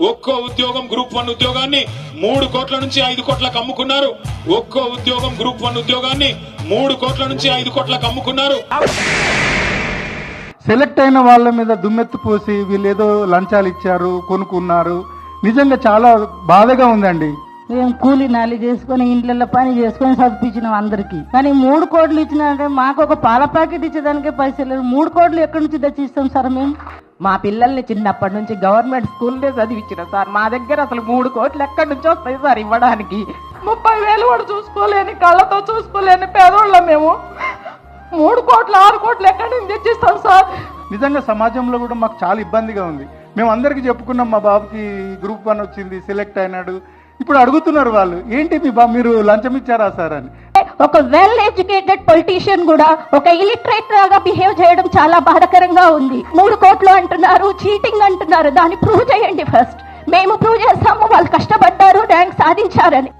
ఒక్కో ఉద్యోగం గ్రూప్ 1 ఉద్యోగాన్ని 3 కోట్ల నుంచి 5 కోట్లకు అమ్ముకున్నారు. ఒక్కో ఉద్యోగం గ్రూప్ 1 ఉద్యోగాన్ని 3 కోట్ల నుంచి 5 కోట్లకు అమ్ముకున్నారు. సెలెక్ట్ అయిన వాళ్ళ మీద దుమ్మెత్తు పోసి వీళ్ళు ఏదో లంచాలు ఇచ్చారు, కొనుక్కున్నారు. నిజంగా చాలా బాధగా ఉందండి. మేము కూలి నాలి చేసుకుని ఇంట్లో పని చేసుకుని చదివించినాం అందరికి. కానీ 3 కోట్లు ఇచ్చినారంటే మాకు ఒక పాల ప్యాకెట్ ఇచ్చేదానికే పైసలు లేవు. 3 కోట్లు ఎక్కడి నుంచి తెచ్చిస్తాం సార్ మేము? మా పిల్లల్ని చిన్నప్పటి నుంచి గవర్నమెంట్ స్కూల్లో చదివించిన సార్. మా దగ్గర అసలు 3 కోట్లు ఎక్కడి నుంచి వస్తాయి సార్ ఇవ్వడానికి? 30,000 కూడా చూసుకోలేని, కళ్ళతో చూసుకోలేని పేదోళ్ళం మేము. 3 కోట్లు 6 కోట్లు ఎక్కడి నుంచి తెచ్చిస్తాం సార్? నిజంగా సమాజంలో కూడా మాకు చాలా ఇబ్బందిగా ఉంది. మేము అందరికీ చెప్పుకున్నాం, మా బాబుకి గ్రూప్ 1 వచ్చింది, సెలెక్ట్ అయినాడు. ఇప్పుడు అడుగుతున్నారు వాళ్ళు, ఏంటి మీ మీరు లంచం ఇచ్చారా సార్ అని. ఒక వెల్ ఎడ్యుకేటెడ్ పొలిటీషియన్ కూడా ఒక ఇలిటరేట్ లాగా బిహేవ్ చేయడం చాలా బాధాకరంగా ఉంది. 3 కోట్లు అంటున్నారు, చీటింగ్ అంటున్నారు. దాన్ని ప్రూవ్ చేయండి ఫస్ట్. మేము ప్రూవ్ చేస్తాము వాళ్ళు కష్టపడ్డారు, ర్యాంక్ సాధించారని.